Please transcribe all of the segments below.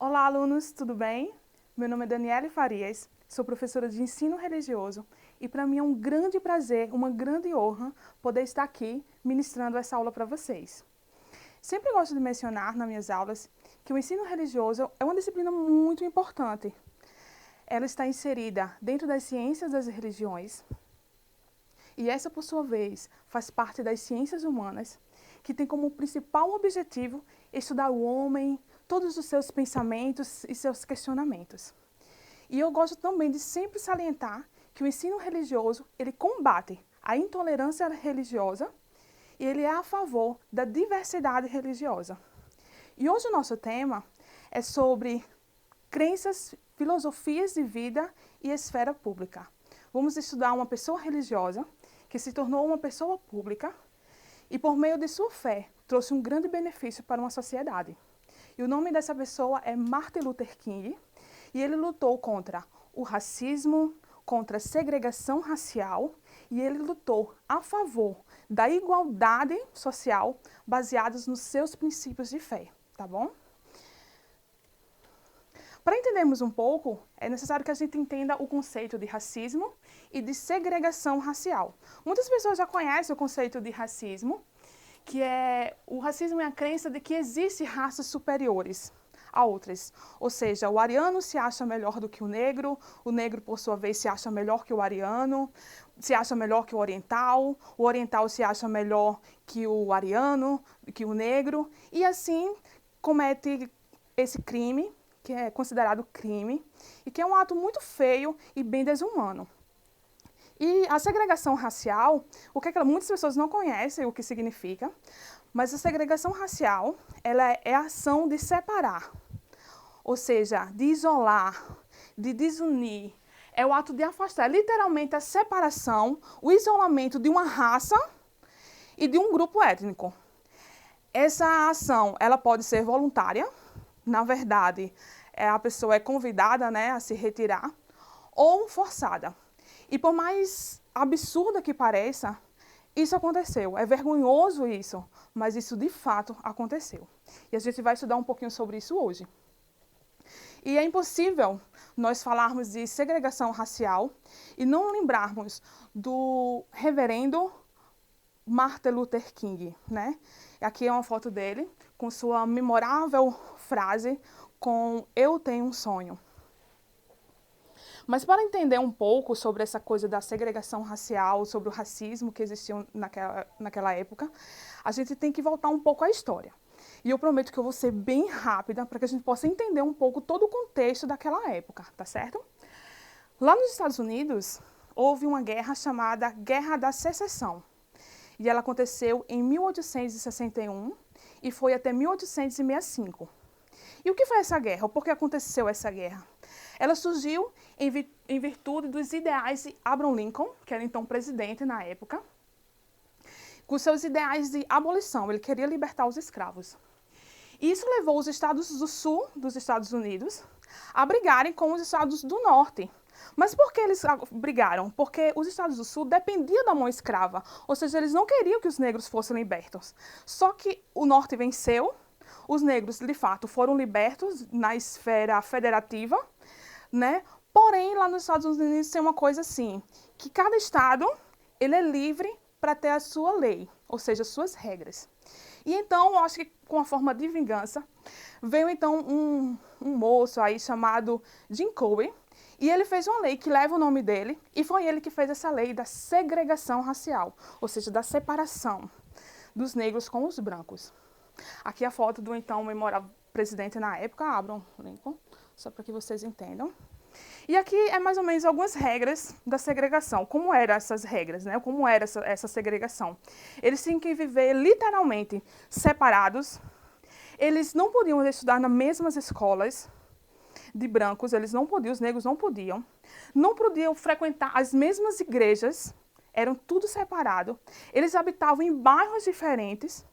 Olá, alunos, tudo bem? Meu nome é Daniele Farias, sou professora de ensino religioso e para mim é um grande prazer, uma grande honra poder estar aqui ministrando essa aula para vocês. Sempre gosto de mencionar nas minhas aulas que o ensino religioso é uma disciplina muito importante. Ela está inserida dentro das ciências das religiões e essa, por sua vez, faz parte das ciências humanas, que tem como principal objetivo estudar o homem, todos os seus pensamentos e seus questionamentos. E eu gosto também de sempre salientar que o ensino religioso, ele combate a intolerância religiosa e ele é a favor da diversidade religiosa. E hoje o nosso tema é sobre crenças, filosofias de vida e esfera pública. Vamos estudar uma pessoa religiosa que se tornou uma pessoa pública e, por meio de sua fé, trouxe um grande benefício para uma sociedade. E o nome dessa pessoa é Martin Luther King, e ele lutou contra o racismo, contra a segregação racial, e ele lutou a favor da igualdade social baseados nos seus princípios de fé, tá bom? Para entendermos um pouco, é necessário que a gente entenda o conceito de racismo e de segregação racial. Muitas pessoas já conhecem o conceito de racismo, que o racismo é a crença de que existem raças superiores a outras. Ou seja, o ariano se acha melhor do que o negro, por sua vez, se acha melhor que o ariano, se acha melhor que o oriental se acha melhor que o ariano, que o negro, e assim comete esse crime, que é considerado crime, e que é um ato muito feio e bem desumano. E a segregação racial, muitas pessoas não conhecem o que significa, mas a segregação racial, ela é a ação de separar, ou seja, de isolar, de desunir. É o ato de afastar, literalmente a separação, o isolamento de uma raça e de um grupo étnico. Essa ação, ela pode ser voluntária, na verdade, a pessoa é convidada, né, a se retirar, ou forçada. E por mais absurda que pareça, isso aconteceu. É vergonhoso isso, mas isso de fato aconteceu. E a gente vai estudar um pouquinho sobre isso hoje. E é impossível nós falarmos de segregação racial e não lembrarmos do reverendo Martin Luther King, né? Aqui é uma foto dele com sua memorável frase com "Eu tenho um sonho". Mas para entender um pouco sobre essa coisa da segregação racial, sobre o racismo que existiu naquela época, a gente tem que voltar um pouco à história. E eu prometo que eu vou ser bem rápida para que a gente possa entender um pouco todo o contexto daquela época, tá certo? Lá nos Estados Unidos, houve uma guerra chamada Guerra da Secessão. E ela aconteceu em 1861 e foi até 1865. E o que foi essa guerra? Por que aconteceu essa guerra? Ela surgiu em virtude dos ideais de Abraham Lincoln, que era então presidente na época, com seus ideais de abolição. Ele queria libertar os escravos. E isso levou os estados do sul dos Estados Unidos a brigarem com os estados do norte. Mas por que eles brigaram? Porque os estados do sul dependiam da mão escrava, ou seja, eles não queriam que os negros fossem libertos. Só que o norte venceu, os negros, de fato, foram libertos na esfera federativa, né? Porém, lá nos Estados Unidos tem uma coisa assim, que cada estado ele é livre para ter a sua lei, ou seja, as suas regras. E então, eu acho que com a forma de vingança, veio então um moço aí chamado Jim Crow, e ele fez uma lei que leva o nome dele, e foi ele que fez essa lei da segregação racial, ou seja, da separação dos negros com os brancos. Aqui a foto do então memorável presidente na época, Abraham Lincoln, só para que vocês entendam. E aqui é mais ou menos algumas regras da segregação. Como eram essas regras, né? Como era essa segregação? Eles tinham que viver literalmente separados. Eles não podiam estudar nas mesmas escolas de brancos, eles não podiam, os negros não podiam. Não podiam frequentar as mesmas igrejas, eram tudo separado. Eles habitavam em bairros diferentes.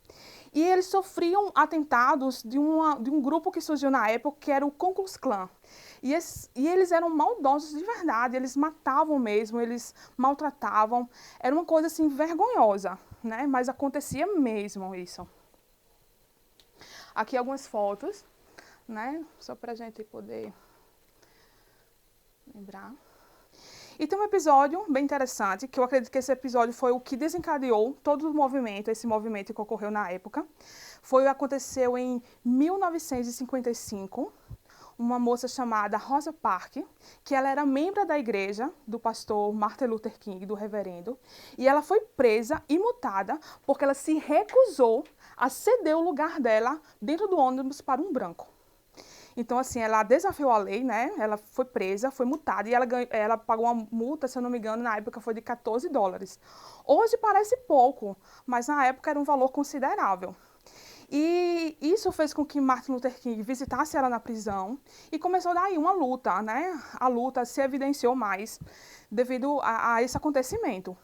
E eles sofriam atentados de um grupo que surgiu na época, que era o Ku Klux Klan. E eles eram maldosos de verdade, eles matavam mesmo, eles maltratavam. Era uma coisa assim vergonhosa, né? Mas acontecia mesmo isso. Aqui algumas fotos né? Só para a gente poder lembrar. E tem um episódio bem interessante, que eu acredito que esse episódio foi o que desencadeou todo o movimento, esse movimento que ocorreu na época. Aconteceu em 1955, uma moça chamada Rosa Parks, que ela era membro da igreja do pastor Martin Luther King, do reverendo, e ela foi presa e multada porque ela se recusou a ceder o lugar dela dentro do ônibus para um branco. Então, assim, ela desafiou a lei, né? Ela foi presa, foi multada e ela pagou uma multa, se eu não me engano, na época foi de $14. Hoje parece pouco, mas na época era um valor considerável. E isso fez com que Martin Luther King visitasse ela na prisão e começou daí uma luta, né? A luta se evidenciou mais devido a esse acontecimento.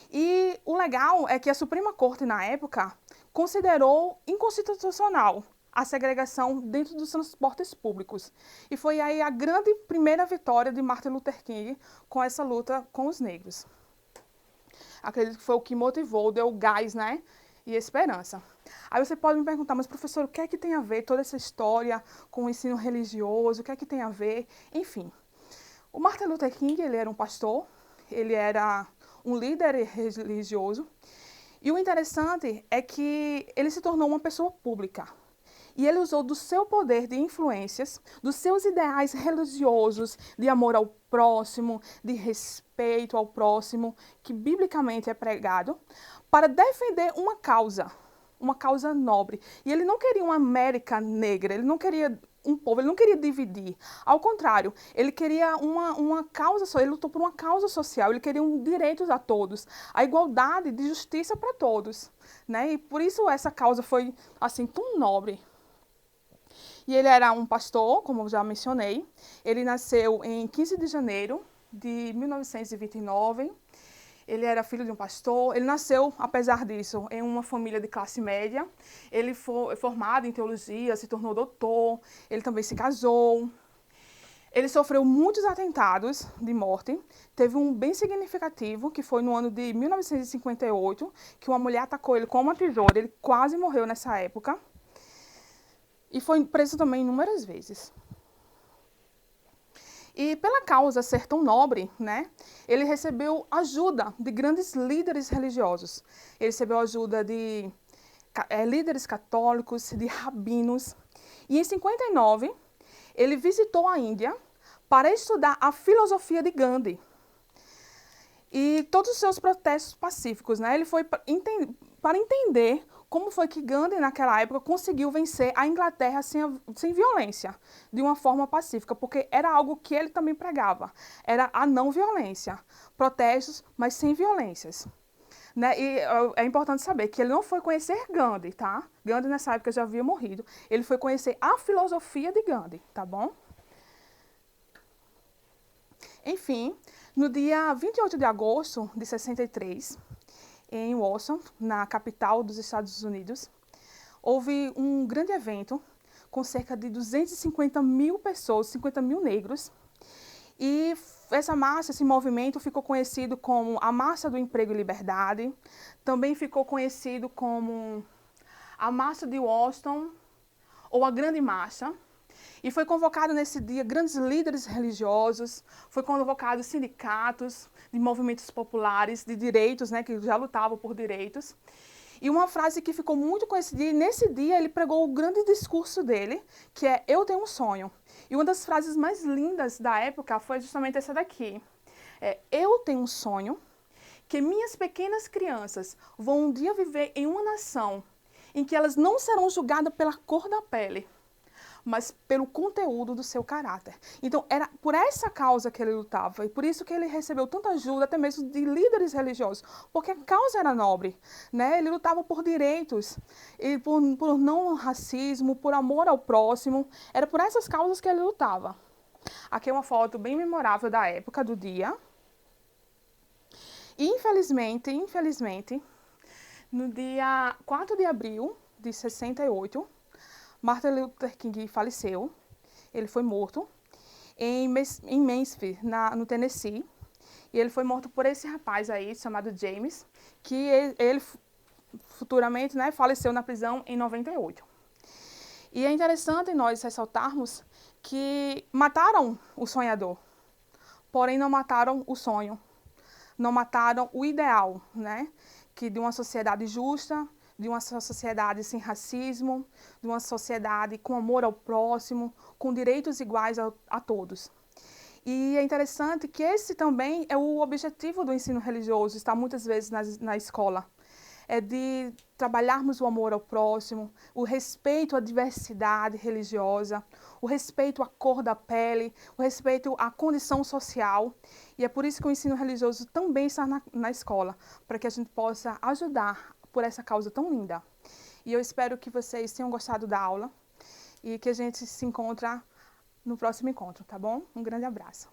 E o legal é que a Suprema Corte, na época, considerou inconstitucional a segregação dentro dos transportes públicos. E foi aí a grande primeira vitória de Martin Luther King com essa luta com os negros. Acredito que foi o que motivou, deu gás, né? E esperança. Aí você pode me perguntar, mas professor, o que é que tem a ver toda essa história com o ensino religioso? O que é que tem a ver? Enfim, o Martin Luther King, ele era um pastor, ele era um líder religioso. E o interessante é que ele se tornou uma pessoa pública. E ele usou do seu poder de influências, dos seus ideais religiosos, de amor ao próximo, de respeito ao próximo, que biblicamente é pregado, para defender uma causa nobre. E ele não queria uma América negra, ele não queria um povo, ele não queria dividir. Ao contrário, ele queria uma causa, ele lutou por uma causa social, ele queria direitos a todos, a igualdade de justiça para todos, né? E por isso essa causa foi assim tão nobre. E ele era um pastor, como eu já mencionei. Ele nasceu em 15 de janeiro de 1929. Ele era filho de um pastor. Ele nasceu, apesar disso, em uma família de classe média. Ele foi formado em teologia, se tornou doutor. Ele também se casou. Ele sofreu muitos atentados de morte. Teve um bem significativo, que foi no ano de 1958, que uma mulher atacou ele com uma tesoura. Ele quase morreu nessa época. E foi preso também inúmeras vezes. E pela causa ser tão nobre, né, ele recebeu ajuda de grandes líderes religiosos. Ele recebeu ajuda de líderes católicos, de rabinos. E em 59, ele visitou a Índia para estudar a filosofia de Gandhi. E todos os seus protestos pacíficos, né, ele foi para entender como foi que Gandhi, naquela época, conseguiu vencer a Inglaterra sem violência, de uma forma pacífica, porque era algo que ele também pregava, era a não violência, protestos, mas sem violências. Né? E é importante saber que ele não foi conhecer Gandhi, tá? Gandhi nessa época já havia morrido, ele foi conhecer a filosofia de Gandhi, tá bom? Enfim, no dia 28 de agosto de 63, em Washington, na capital dos Estados Unidos, houve um grande evento com cerca de 250 mil pessoas, 50 mil negros. E essa marcha, esse movimento ficou conhecido como a Marcha do Emprego e Liberdade, também ficou conhecido como a Marcha de Washington ou a Grande Marcha. E foi convocado nesse dia grandes líderes religiosos, foi convocado sindicatos de movimentos populares, de direitos, né, que já lutavam por direitos. E uma frase que ficou muito conhecida, e nesse dia ele pregou o grande discurso dele, que é "Eu tenho um sonho". E uma das frases mais lindas da época foi justamente essa daqui. "Eu tenho um sonho que minhas pequenas crianças vão um dia viver em uma nação em que elas não serão julgadas pela cor da pele, mas pelo conteúdo do seu caráter". Então, era por essa causa que ele lutava, e por isso que ele recebeu tanta ajuda, até mesmo de líderes religiosos, porque a causa era nobre, né? Ele lutava por direitos, e por não racismo, por amor ao próximo, era por essas causas que ele lutava. Aqui é uma foto bem memorável da época, do dia. E, infelizmente, no dia 4 de abril de 68, Martin Luther King faleceu, ele foi morto em Memphis, no Tennessee, e ele foi morto por esse rapaz aí, chamado James, que ele futuramente, né, faleceu na prisão em 98. E é interessante nós ressaltarmos que mataram o sonhador, porém não mataram o sonho, não mataram o ideal, né? Que de uma sociedade justa, de uma sociedade sem racismo, de uma sociedade com amor ao próximo, com direitos iguais a todos. E é interessante que esse também é o objetivo do ensino religioso, está muitas vezes na escola. É de trabalharmos o amor ao próximo, o respeito à diversidade religiosa, o respeito à cor da pele, o respeito à condição social. E é por isso que o ensino religioso também está na escola, para que a gente possa ajudar por essa causa tão linda. E eu espero que vocês tenham gostado da aula e que a gente se encontre no próximo encontro, tá bom? Um grande abraço.